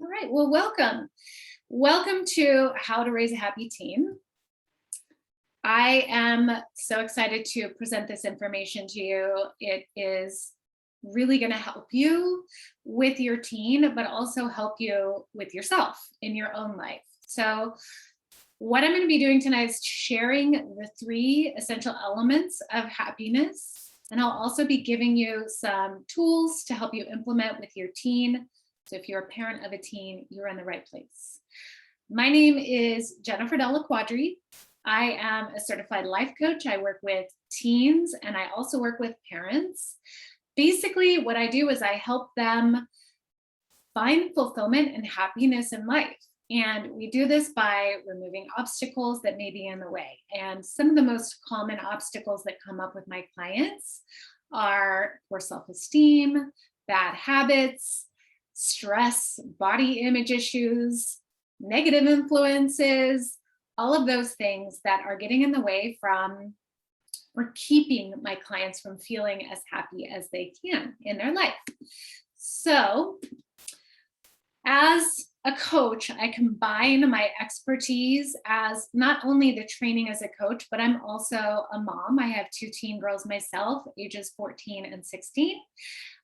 All right, well, welcome. Welcome to How to Raise a Happy Teen. I am so excited to present this information to you. It is really going to help you with your teen, but also help you with yourself in your own life. So what I'm going to be doing tonight is sharing the 3 essential elements of happiness. And I'll also be giving you some tools to help you implement with your teen. So if you're a parent of a teen, you're in the right place. My name is Jennifer Della Quadri. I am a certified life coach. I work with teens and I also work with parents. Basically, what I do is I help them find fulfillment and happiness in life. And we do this by removing obstacles that may be in the way. And some of the most common obstacles that come up with my clients are poor self-esteem, bad habits, stress, body image issues, negative influences, all of those things that are getting in the way from or keeping my clients from feeling as happy as they can in their life. So, as a coach, I combine my expertise as not only the training as a coach, but I'm also a mom. I have 2 teen girls myself, ages 14 and 16.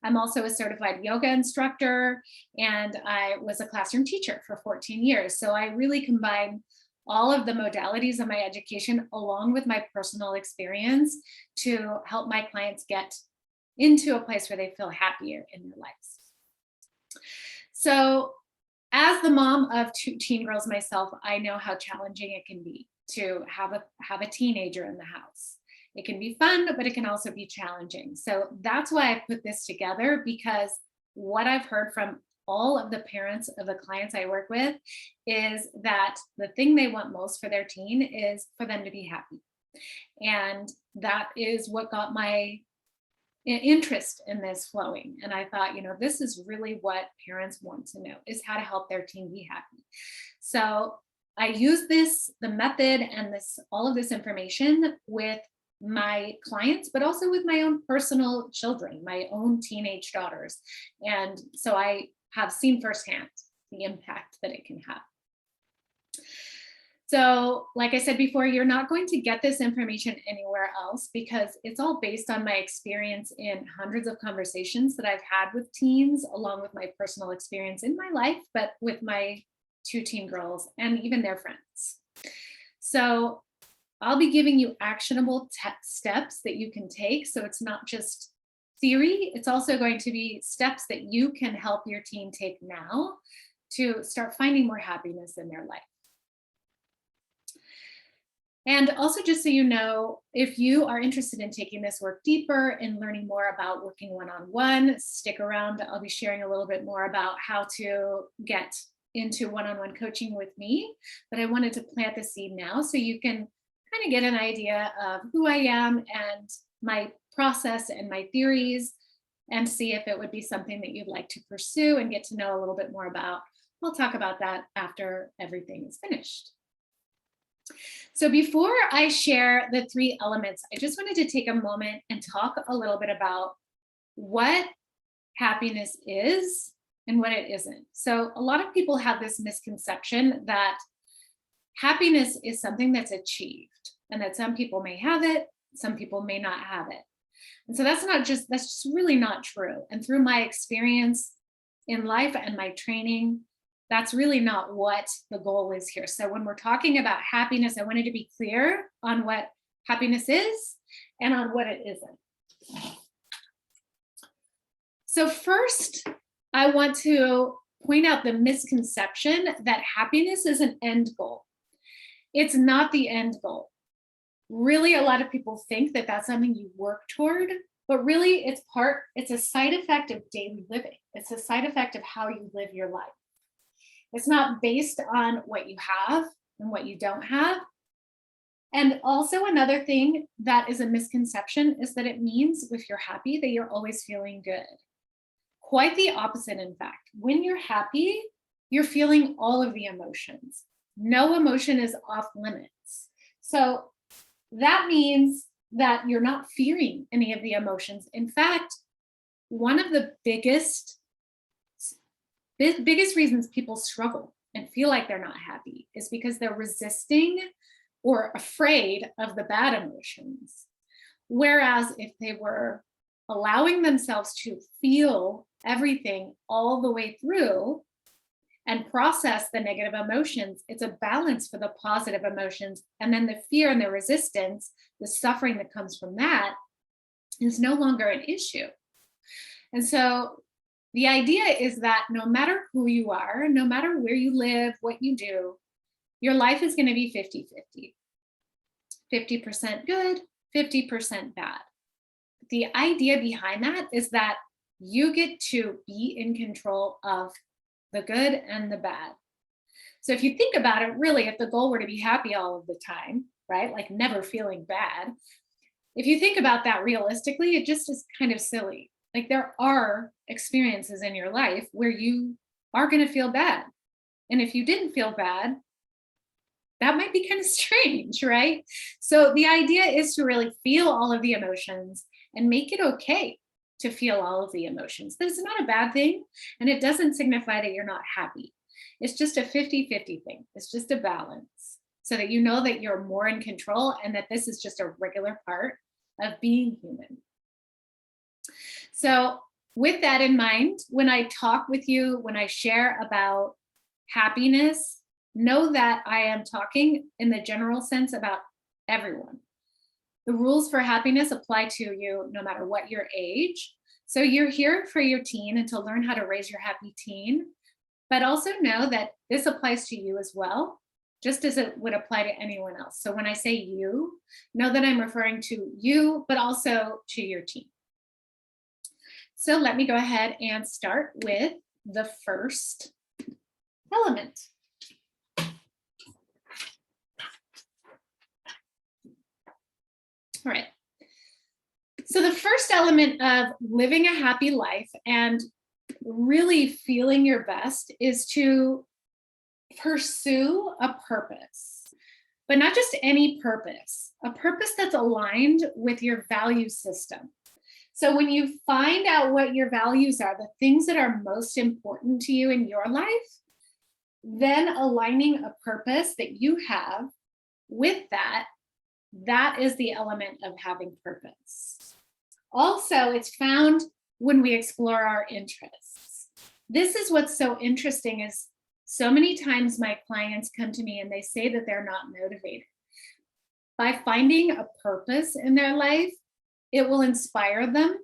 I'm also a certified yoga instructor, and I was a classroom teacher for 14 years. So I really combine all of the modalities of my education along with my personal experience to help my clients get into a place where they feel happier in their lives. So as the mom of 2 teen girls myself, I know how challenging it can be to have a teenager in the house. It can be fun, but it can also be challenging. So that's why I put this together, because what I've heard from all of the parents of the clients I work with is that the thing they want most for their teen is for them to be happy. And that is what got my interest in this flowing. And I thought, this is really what parents want to know, is how to help their teen be happy. So I use the method and all of this information with my clients, but also with my own personal children, my own teenage daughters. And so I have seen firsthand the impact that it can have. So, like I said before, you're not going to get this information anywhere else, because it's all based on my experience in hundreds of conversations that I've had with teens, along with my personal experience in my life, but with my 2 teen girls and even their friends. So I'll be giving you actionable steps that you can take. So it's not just theory, it's also going to be steps that you can help your teen take now to start finding more happiness in their life. And also, just so you know, if you are interested in taking this work deeper and learning more about working one-on-one, stick around. I'll be sharing a little bit more about how to get into one-on-one coaching with me. But I wanted to plant the seed now so you can kind of get an idea of who I am and my process and my theories, and see if it would be something that you'd like to pursue and get to know a little bit more about. We'll talk about that after everything is finished. So before I share the 3 elements, I just wanted to take a moment and talk a little bit about what happiness is and what it isn't. So a lot of people have this misconception that happiness is something that's achieved, and that some people may have it, some people may not have it. And so that's just really not true. And through my experience in life and my training, that's really not what the goal is here. So when we're talking about happiness, I wanted to be clear on what happiness is and on what it isn't. So first, I want to point out the misconception that happiness is an end goal. It's not the end goal. Really, a lot of people think that that's something you work toward, but really it's a side effect of daily living. It's a side effect of how you live your life. It's not based on what you have and what you don't have. And also, another thing that is a misconception is that it means if you're happy that you're always feeling good. Quite the opposite, in fact. When you're happy, you're feeling all of the emotions. No emotion is off limits. So that means that you're not fearing any of the emotions. In fact, one of the biggest biggest reasons people struggle and feel like they're not happy is because they're resisting or afraid of the bad emotions. Whereas if they were allowing themselves to feel everything all the way through and process the negative emotions, it's a balance for the positive emotions. And then the fear and the resistance, the suffering that comes from that, is no longer an issue. And so the idea is that no matter who you are, no matter where you live, what you do, your life is going to be 50-50. 50% good, 50% bad. The idea behind that is that you get to be in control of the good and the bad. So if you think about it, really, if the goal were to be happy all of the time, right? Like never feeling bad. If you think about that realistically, it just is kind of silly. Like there are experiences in your life where you are going to feel bad. And if you didn't feel bad, that might be kind of strange, right? So the idea is to really feel all of the emotions and make it okay to feel all of the emotions. This is not a bad thing, and it doesn't signify that you're not happy. It's just a 50-50 thing. It's just a balance so that you know that you're more in control and that this is just a regular part of being human. So with that in mind, when I talk with you, when I share about happiness, know that I am talking in the general sense about everyone. The rules for happiness apply to you no matter what your age. So you're here for your teen and to learn how to raise your happy teen, but also know that this applies to you as well, just as it would apply to anyone else. So when I say you, know that I'm referring to you, but also to your teen. So let me go ahead and start with the first element. All right. So the first element of living a happy life and really feeling your best is to pursue a purpose, but not just any purpose, a purpose that's aligned with your value system. So when you find out what your values are, the things that are most important to you in your life, then aligning a purpose that you have with that, that is the element of having purpose. Also, it's found when we explore our interests. This is what's so interesting is so many times my clients come to me and they say that they're not motivated. By finding a purpose in their life, it will inspire them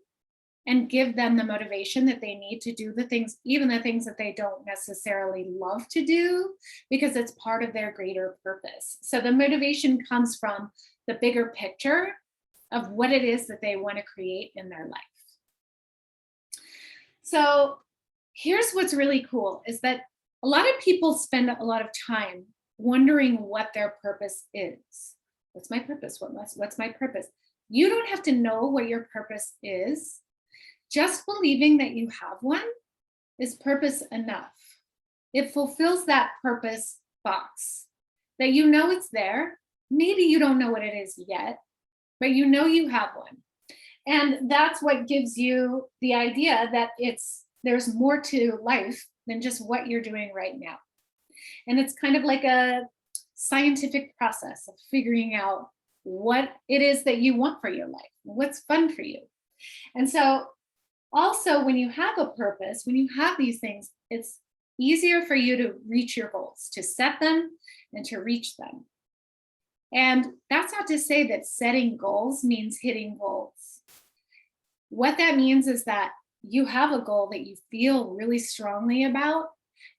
and give them the motivation that they need to do the things, even the things that they don't necessarily love to do, because it's part of their greater purpose. So the motivation comes from the bigger picture of what it is that they want to create in their life. So here's what's really cool is that a lot of people spend a lot of time wondering what their purpose is. What's my purpose? What's my purpose? You don't have to know what your purpose is. Just believing that you have one is purpose enough. It fulfills that purpose box, that you know it's there. Maybe you don't know what it is yet, but you know you have one. And that's what gives you the idea that there's more to life than just what you're doing right now. And it's kind of like a scientific process of figuring out what it is that you want for your life, what's fun for you. And so also when you have a purpose, when you have these things, it's easier for you to reach your goals, to set them and to reach them. And that's not to say that setting goals means hitting goals. What that means is that you have a goal that you feel really strongly about,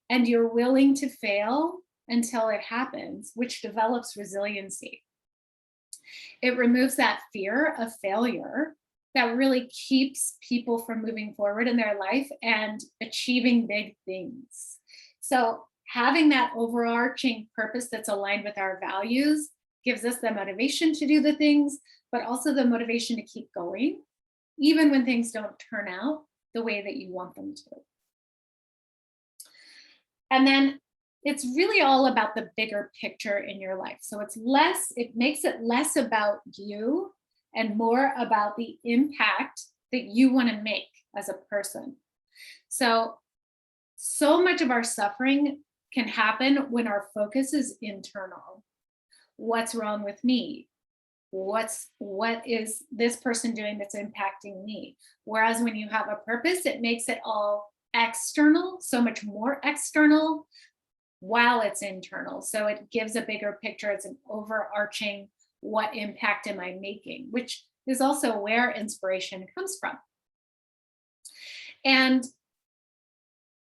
and you're willing to fail until it happens, which develops resiliency. It removes that fear of failure that really keeps people from moving forward in their life and achieving big things. So having that overarching purpose that's aligned with our values gives us the motivation to do the things, but also the motivation to keep going, even when things don't turn out the way that you want them to. And then it's really all about the bigger picture in your life. So it makes it less about you and more about the impact that you want to make as a person. So So much of our suffering can happen when our focus is internal. What's wrong with me? What is this person doing that's impacting me? Whereas when you have a purpose, it makes it all external, so much more external while it's internal. So it gives a bigger picture. It's an overarching, what impact am I making, which is also where inspiration comes from. And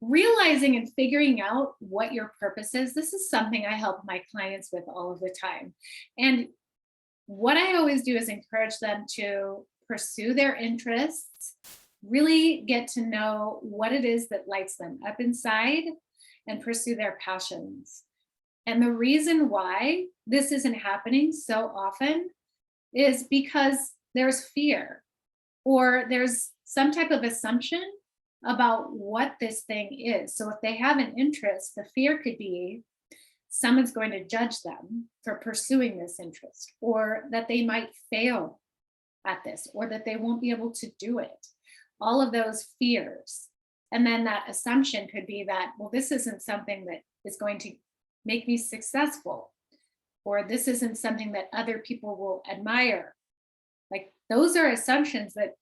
realizing and figuring out what your purpose is, this is something I help my clients with all of the time. And what I always do is encourage them to pursue their interests, really get to know what it is that lights them up inside, and pursue their passions. And the reason why this isn't happening so often is because there's fear, or there's some type of assumption about what this thing is. So if they have an interest, the fear could be someone's going to judge them for pursuing this interest, or that they might fail at this, or that they won't be able to do it. All of those fears. And then that assumption could be that, well, this isn't something that is going to make me successful, or this isn't something that other people will admire. Like, those are assumptions that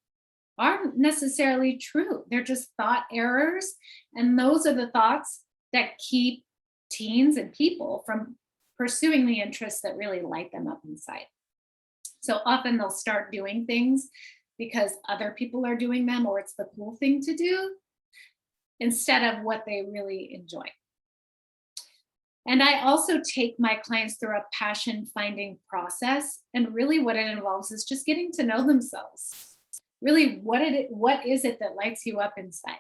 aren't necessarily true. They're just thought errors. And those are the thoughts that keep teens and people from pursuing the interests that really light them up inside. So often they'll start doing things because other people are doing them, or it's the cool thing to do, instead of what they really enjoy. And I also take my clients through a passion finding process. And really what it involves is just getting to know themselves. Really, what is it that lights you up inside?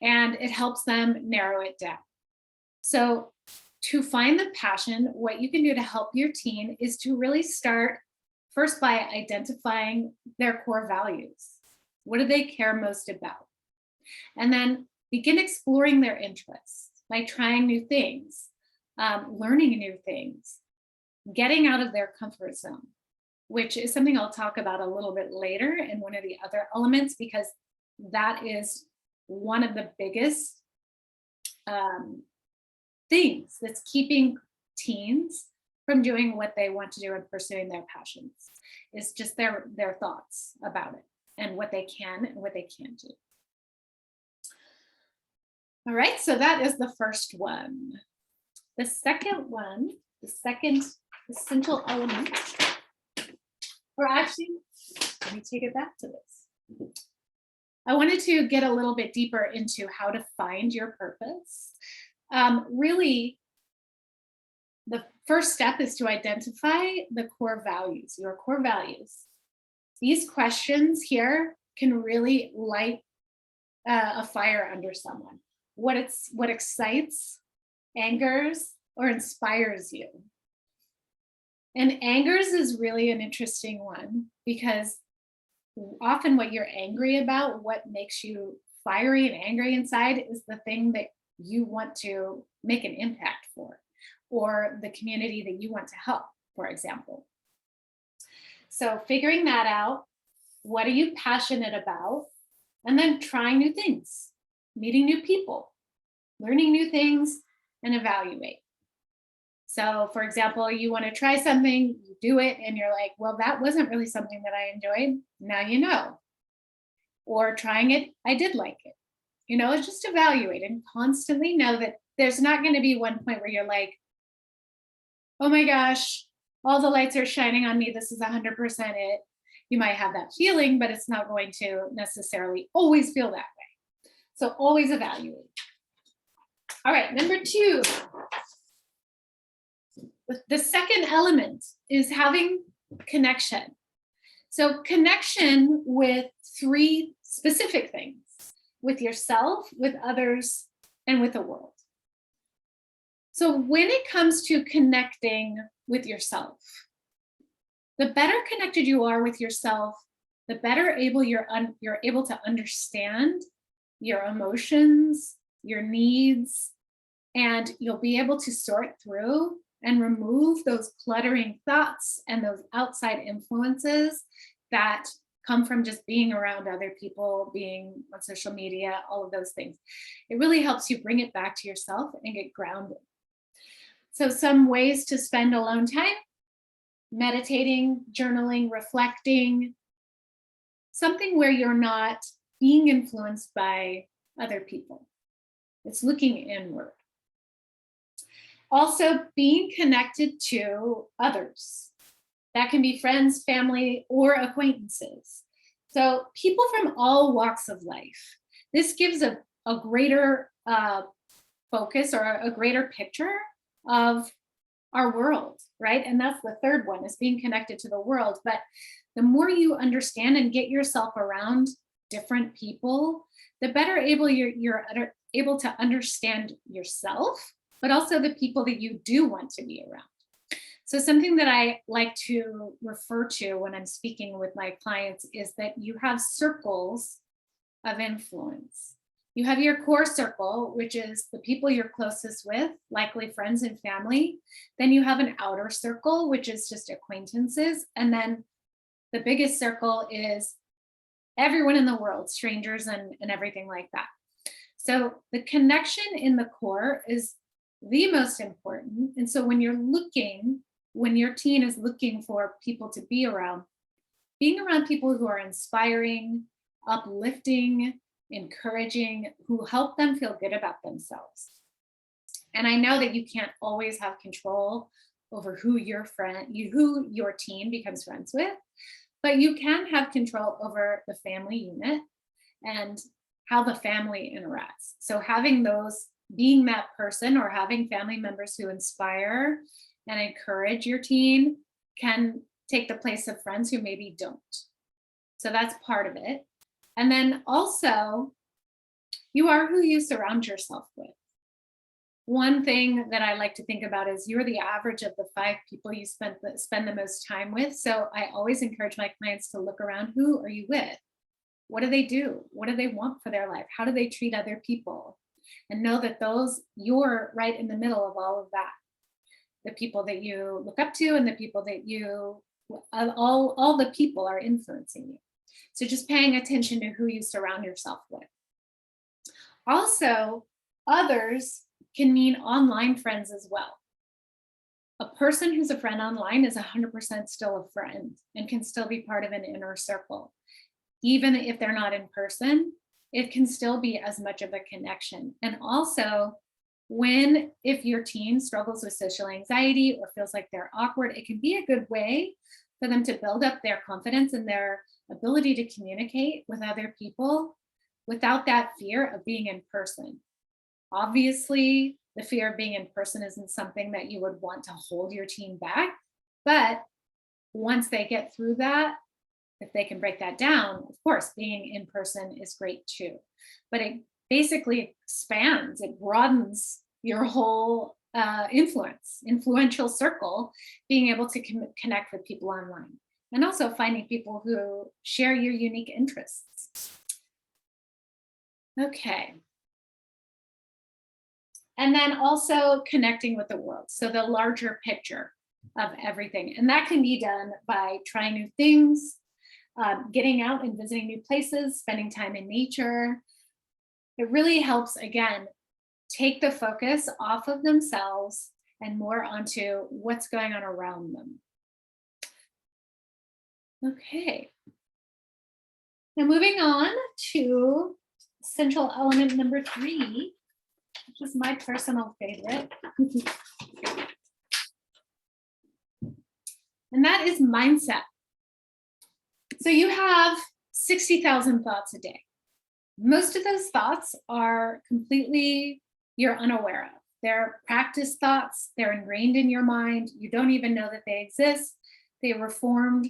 And it helps them narrow it down. So to find the passion, what you can do to help your teen is to really start first by identifying their core values. What do they care most about? And then begin exploring their interests by trying new things, learning new things, getting out of their comfort zone, which is something I'll talk about a little bit later in one of the other elements, because that is one of the biggest things that's keeping teens from doing what they want to do and pursuing their passions, is just their thoughts about it and what they can and what they can't do. All right, so that is the first one. The second one, the second essential element, or actually, let me take it back to this. I wanted to get a little bit deeper into how to find your purpose. Really, the first step is to identify the core values, your core values. These questions here can really light a fire under someone. What excites, angers, or inspires you. And angers is really an interesting one, because often what you're angry about, what makes you fiery and angry inside, is the thing that you want to make an impact for, or the community that you want to help, for example. So figuring that out, what are you passionate about? And then trying new things, meeting new people, learning new things, and evaluate. So for example, you want to try something, you do it, and you're like, well, that wasn't really something that I enjoyed. Now you know. Or trying it, I did like it. It's just evaluate and constantly know that there's not going to be one point where you're like, oh my gosh, all the lights are shining on me. This is 100% it. You might have that feeling, but it's not going to necessarily always feel that way. So always evaluate. All right, number 2. The second element is having connection. So connection with 3 specific things: with yourself, with others, and with the world. So when it comes to connecting with yourself, the better connected you are with yourself, the better you're able to understand your emotions, your needs, and you'll be able to sort through and remove those cluttering thoughts and those outside influences that come from just being around other people, being on social media, all of those things. It really helps you bring it back to yourself and get grounded. So some ways to spend alone time: meditating, journaling, reflecting, something where you're not being influenced by other people. It's looking inward. Also, being connected to others. That can be friends, family, or acquaintances. So people from all walks of life. This gives a greater focus or a greater picture of our world, right? And that's the third one, is being connected to the world. But the more you understand and get yourself around different people, the better you're able to understand yourself, but also the people that you do want to be around. So something that I like to refer to when I'm speaking with my clients is that you have circles of influence. You have your core circle, which is the people you're closest with, likely friends and family. Then you have an outer circle, which is just acquaintances. And then the biggest circle is everyone in the world, strangers and everything like that. So the connection in the core is the most important. And so when your teen is looking for people to be around, being around people who are inspiring, uplifting, encouraging, who help them feel good about themselves. And I know that you can't always have control over who your teen becomes friends with, but you can have control over the family unit and how the family interacts. So being that person, or having family members who inspire and encourage your teen, can take the place of friends who maybe don't. So that's part of it. And then also, you are who you surround yourself with. One thing that I like to think about is you're the average of the 5 people you spend the most time with. So I always encourage my clients to look around. Who are you with? What do they do? What do they want for their life? How do they treat other people? And know that you're right in the middle of all of that. The people that you look up to and the people that all the people are influencing you. So just paying attention to who you surround yourself with. Also, others can mean online friends as well. A person who's a friend online is 100% still a friend and can still be part of an inner circle. Even if they're not in person, it can still be as much of a connection. And also, if your teen struggles with social anxiety or feels like they're awkward, it can be a good way for them to build up their confidence and their ability to communicate with other people without that fear of being in person. Obviously, the fear of being in person isn't something that you would want to hold your teen back, but once they get through that, if they can break that down, of course, being in person is great too. But it basically expands, it broadens your whole influential circle, being able to connect with people online. And also finding people who share your unique interests. Okay. And then also connecting with the world. So the larger picture of everything. And that can be done by trying new things, getting out and visiting new places, spending time in nature. It really helps, again, take the focus off of themselves and more onto what's going on around them. Okay. Now moving on to essential element number 3, which is my personal favorite. And that is mindset. So you have 60,000 thoughts a day. Most of those thoughts are you're unaware of. They're practice thoughts. They're ingrained in your mind. You don't even know that they exist. They were formed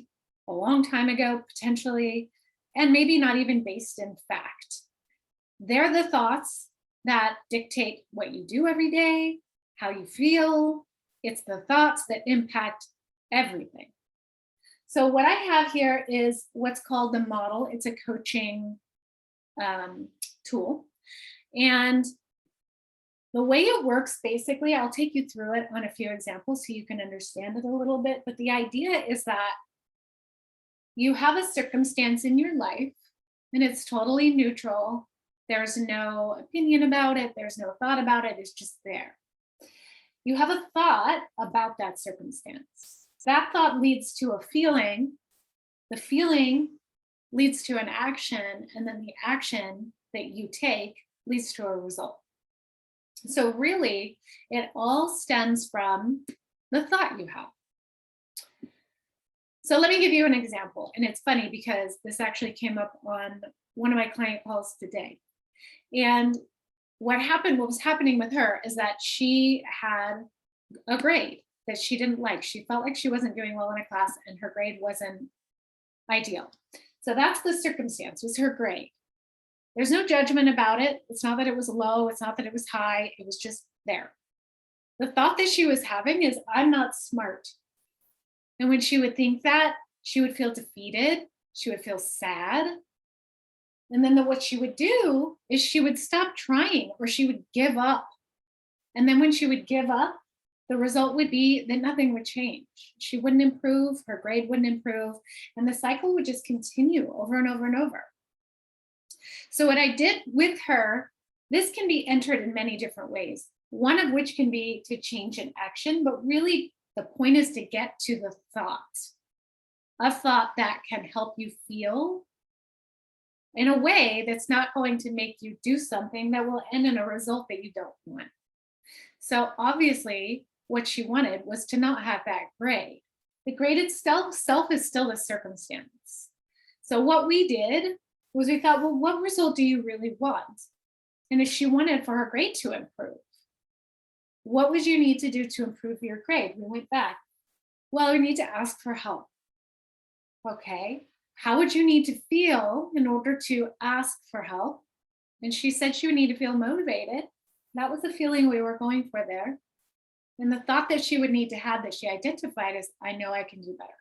a long time ago, potentially, and maybe not even based in fact. They're the thoughts that dictate what you do every day, how you feel. It's the thoughts that impact everything. So what I have here is what's called the model. It's a coaching tool. And the way it works, basically, I'll take you through it on a few examples so you can understand it a little bit. But the idea is that You have a circumstance in your life and it's totally neutral. There's no opinion about it, there's no thought about it, it's just there. You have a thought about that circumstance. That thought leads to a feeling. The feeling leads to an action, and then the action that you take leads to a result. So, really, it all stems from the thought you have. So, let me give you an example. And it's funny because this actually came up on one of my client calls today. And what was happening with her is that she had a grade that she didn't like. She felt like she wasn't doing well in a class and her grade wasn't ideal. So that's the circumstance, was her grade. There's no judgment about it. It's not that it was low, it's not that it was high, it was just there. The thought that she was having is, I'm not smart. And when she would think that, she would feel defeated, she would feel sad. And then what she would do is she would stop trying or she would give up. And then when she would give up, the result would be that nothing would change. She wouldn't improve, her grade wouldn't improve, and the cycle would just continue over and over and over. So what I did with her, this can be entered in many different ways, one of which can be to change an action, but really the point is to get to the thought, a thought that can help you feel in a way that's not going to make you do something that will end in a result that you don't want. So obviously, what she wanted was to not have that grade. The grade itself is still a circumstance. So what we did was we thought, well, what result do you really want? And if she wanted for her grade to improve, what would you need to do to improve your grade? We went back. Well, you need to ask for help. Okay. How would you need to feel in order to ask for help? And she said she would need to feel motivated. That was the feeling we were going for there. And the thought that she would need to have that she identified is, I know I can do better.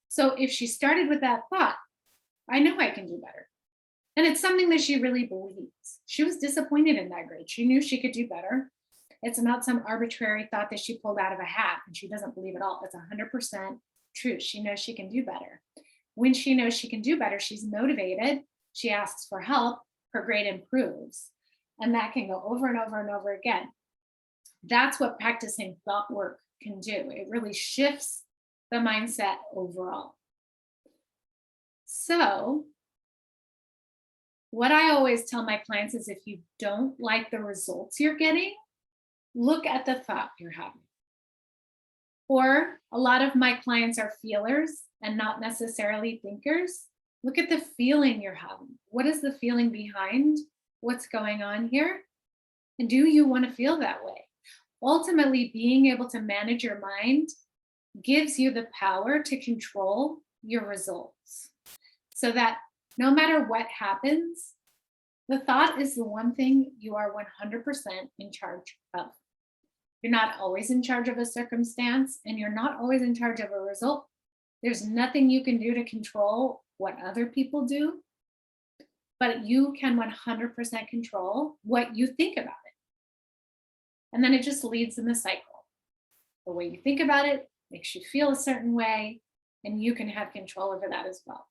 So if she started with that thought, I know I can do better. And it's something that she really believes. She was disappointed in that grade. She knew she could do better. It's not some arbitrary thought that she pulled out of a hat and she doesn't believe at all. It's 100% true. She knows she can do better. When she knows she can do better, she's motivated. She asks for help. Her grade improves. And that can go over and over and over again. That's what practicing thought work can do. It really shifts the mindset overall. So, what I always tell my clients is if you don't like the results you're getting, look at the thought you're having. Or a lot of my clients are feelers and not necessarily thinkers. Look at the feeling you're having. What is the feeling behind what's going on here? And do you want to feel that way? Ultimately, being able to manage your mind gives you the power to control your results so that no matter what happens, the thought is the one thing you are 100% in charge of. You're not always in charge of a circumstance and you're not always in charge of a result. There's nothing you can do to control what other people do, but you can 100% control what you think about it. And then it just leads in the cycle. The way you think about it makes you feel a certain way, and you can have control over that as well.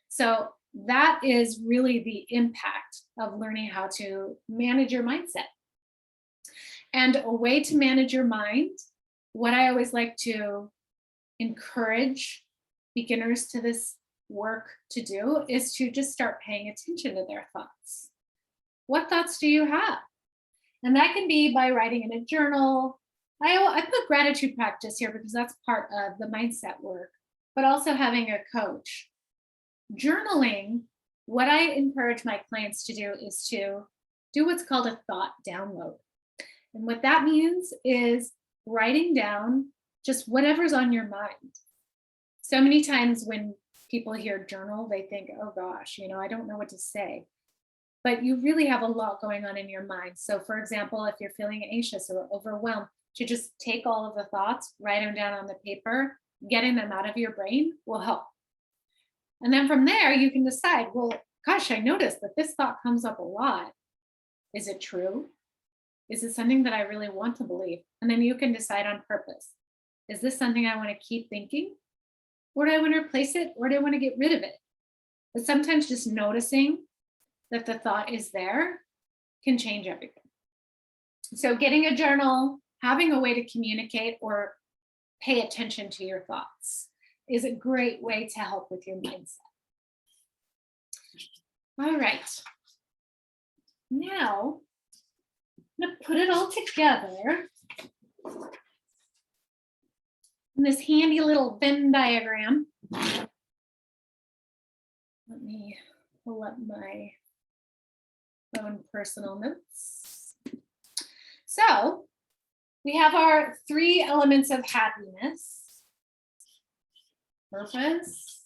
So that is really the impact of learning how to manage your mindset. And a way to manage your mind, what I always like to encourage beginners to this work to do is to just start paying attention to their thoughts. What thoughts do you have? And that can be by writing in a journal. I put gratitude practice here because that's part of the mindset work, but also having a coach. Journaling, what I encourage my clients to do is to do what's called a thought download. And what that means is writing down just whatever's on your mind. So many times when people hear journal, they think, oh gosh, I don't know what to say. But you really have a lot going on in your mind. So for example, if you're feeling anxious or overwhelmed, to just take all of the thoughts, write them down on the paper, getting them out of your brain will help. And then from there, you can decide, well, gosh, I noticed that this thought comes up a lot. Is it true? Is it something that I really want to believe? And then you can decide on purpose. Is this something I want to keep thinking? Or do I want to replace it? Or do I want to get rid of it? But sometimes just noticing that the thought is there can change everything. So getting a journal, having a way to communicate or pay attention to your thoughts is a great way to help with your mindset. All right. Now, I'm going to put it all together in this handy little Venn diagram. Let me pull up my own personal notes. So we have our 3 elements of happiness: purpose,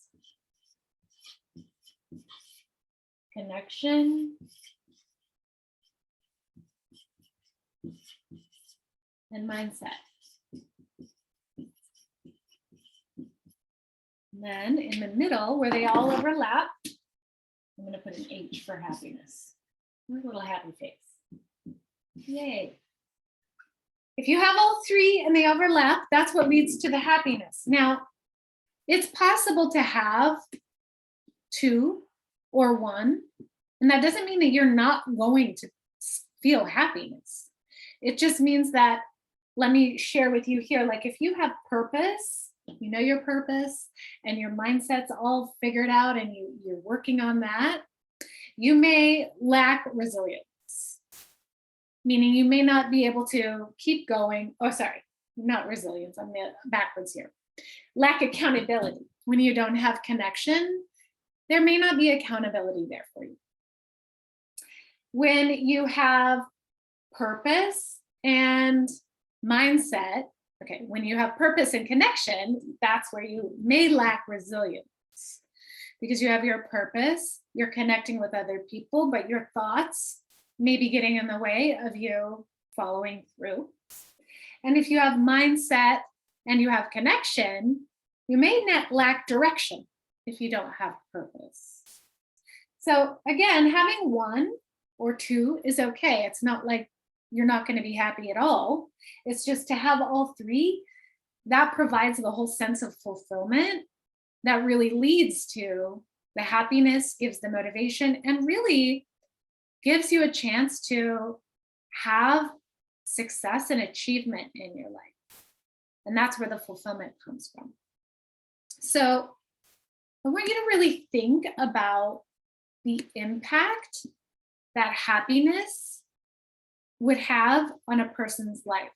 connection, and mindset. And then in the middle, where they all overlap, I'm going to put an H for happiness. A little happy face. Yay. If you have all 3 and they overlap, that's what leads to the happiness. Now, it's possible to have 2 or 1, and that doesn't mean that you're not going to feel happiness. It just means that, let me share with you here, like if you have purpose, you know your purpose, and your mindset's all figured out and you're working on that, you may lack resilience, meaning you may not be able to keep going. Oh, sorry, not resilience, I'm backwards here. Lack accountability. When you don't have connection, there may not be accountability there for you. When you have purpose and mindset, okay, when you have purpose and connection, that's where you may lack resilience, because you have your purpose, you're connecting with other people, but your thoughts may be getting in the way of you following through. And if you have mindset and you have connection, you may not lack direction if you don't have purpose. So again, having 1 or 2 is okay. It's not like you're not going to be happy at all. It's just to have all 3, that provides the whole sense of fulfillment that really leads to the happiness, gives the motivation, and really gives you a chance to have success and achievement in your life. And that's where the fulfillment comes from. So I want you to really think about the impact that happiness would have on a person's life.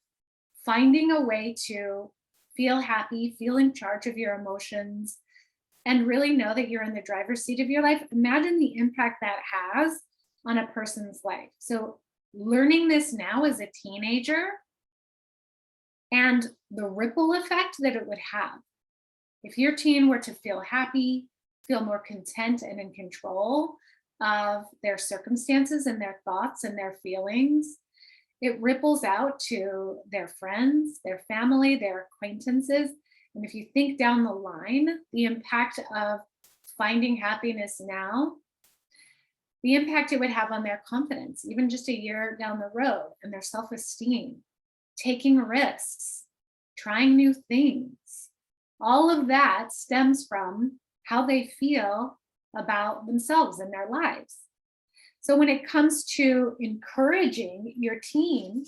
Finding a way to feel happy, feel in charge of your emotions, and really know that you're in the driver's seat of your life. Imagine the impact that has on a person's life. So learning this now as a teenager and the ripple effect that it would have. If your teen were to feel happy, feel more content and in control of their circumstances and their thoughts and their feelings, it ripples out to their friends, their family, their acquaintances. And if you think down the line, the impact of finding happiness now, the impact it would have on their confidence, even just a year down the road, and their self-esteem, taking risks, trying new things. All of that stems from how they feel about themselves and their lives. So when it comes to encouraging your teen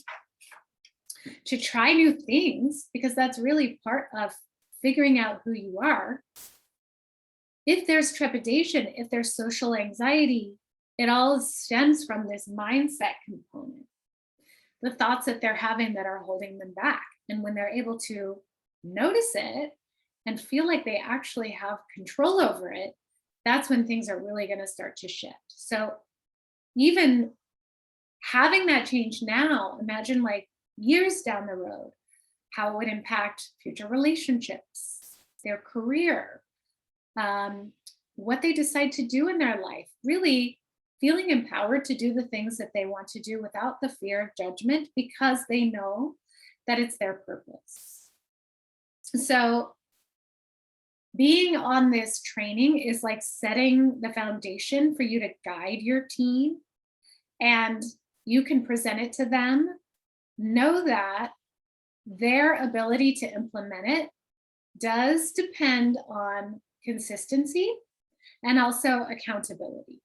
to try new things, because that's really part of figuring out who you are, if there's trepidation, if there's social anxiety, it all stems from this mindset component, the thoughts that they're having that are holding them back. And when they're able to notice it and feel like they actually have control over it, that's when things are really going to start to shift. So even having that change now, imagine like years down the road, how it would impact future relationships, their career, what they decide to do in their life, really feeling empowered to do the things that they want to do without the fear of judgment, because they know that it's their purpose. So being on this training is like setting the foundation for you to guide your team, and you can present it to them. Know that their ability to implement it does depend on consistency and also accountability.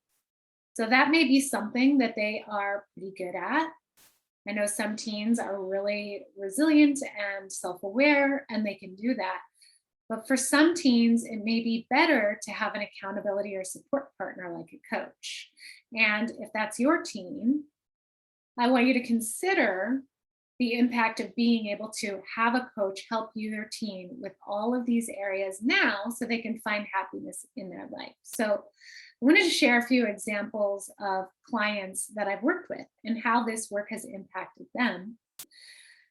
So that may be something that they are pretty good at. I know some teens are really resilient and self aware, and they can do that. But for some teens, it may be better to have an accountability or support partner like a coach. And if that's your teen, I want you to consider the impact of being able to have a coach help your teen with all of these areas now so they can find happiness in their life. So I wanted to share a few examples of clients that I've worked with and how this work has impacted them.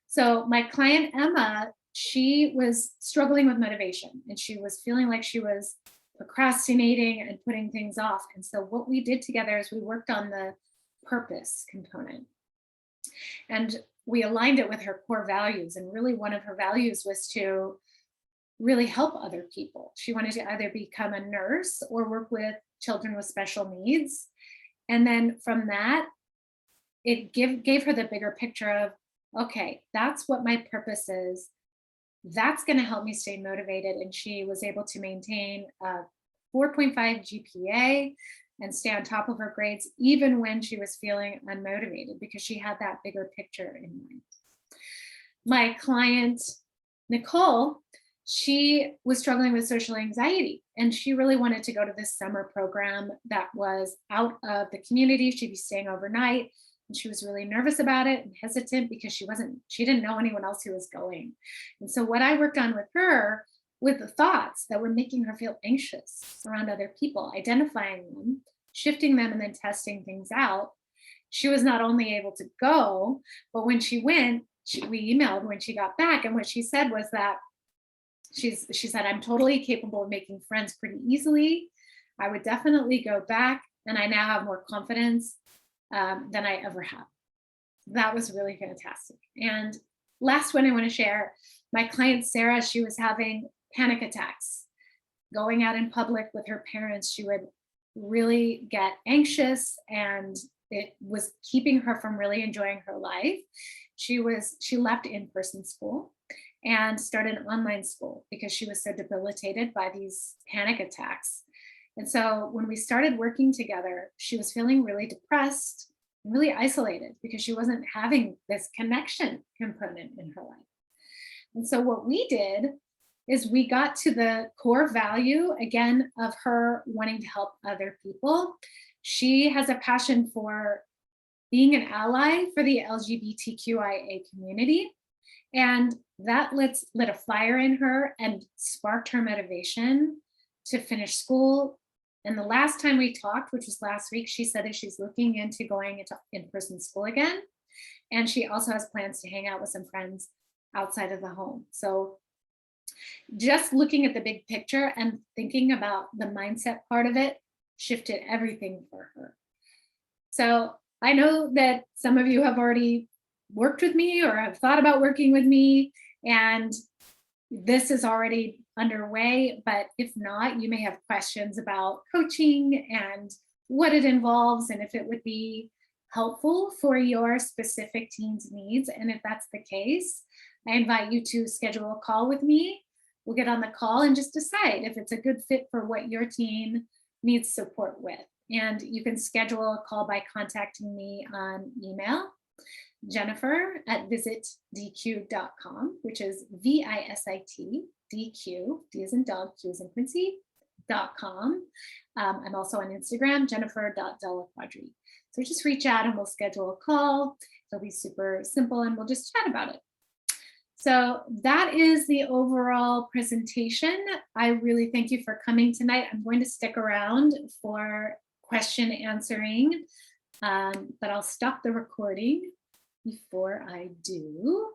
So my client Emma, she was struggling with motivation and she was feeling like she was procrastinating and putting things off. And so what we did together is we worked on the purpose component. And we aligned it with her core values. And really, one of her values was to really help other people. She wanted to either become a nurse or work with children with special needs. And then from that, it gave her the bigger picture of, okay, that's what my purpose is. That's going to help me stay motivated. And she was able to maintain a 4.5 GPA and stay on top of her grades, even when she was feeling unmotivated, because she had that bigger picture in mind. My client, Nicole, she was struggling with social anxiety, and she really wanted to go to this summer program that was out of the community. She'd be staying overnight, and she was really nervous about it and hesitant because she didn't know anyone else who was going. And so what I worked on with her, with the thoughts that were making her feel anxious around other people, identifying them, shifting them, and then testing things out. She was not only able to go, but when she went, we emailed when she got back. And what she said was that she said, I'm totally capable of making friends pretty easily. I would definitely go back. And I now have more confidence than I ever have. That was really fantastic. And last one I want to share, my client Sarah, she was having panic attacks. Going out in public with her parents, she would really get anxious and it was keeping her from really enjoying her life. She left in-person school and started an online school because she was so debilitated by these panic attacks. And so when we started working together, she was feeling really depressed, really isolated because she wasn't having this connection component in her life. And so what we did is we got to the core value again of her wanting to help other people. She has a passion for being an ally for the LGBTQIA community. And that lit a fire in her and sparked her motivation to finish school. And the last time we talked, which was last week, she said that she's looking into going into in-person school again. And she also has plans to hang out with some friends outside of the home. So just looking at the big picture and thinking about the mindset part of it shifted everything for her. So I know that some of you have already worked with me or have thought about working with me, and this is already underway. But if not, you may have questions about coaching and what it involves and if it would be helpful for your specific teen's needs. And if that's the case, I invite you to schedule a call with me. We'll get on the call and just decide if it's a good fit for what your teen needs support with. And you can schedule a call by contacting me on email, Jennifer@visitdq.com, which is VISITDQ, D as in dog, Q as in Quincy.com. I'm also on Instagram, Jennifer.delaquadri. So just reach out and we'll schedule a call. It'll be super simple and we'll just chat about it. So that is the overall presentation. I really thank you for coming tonight. I'm going to stick around for question answering, but I'll stop the recording before I do.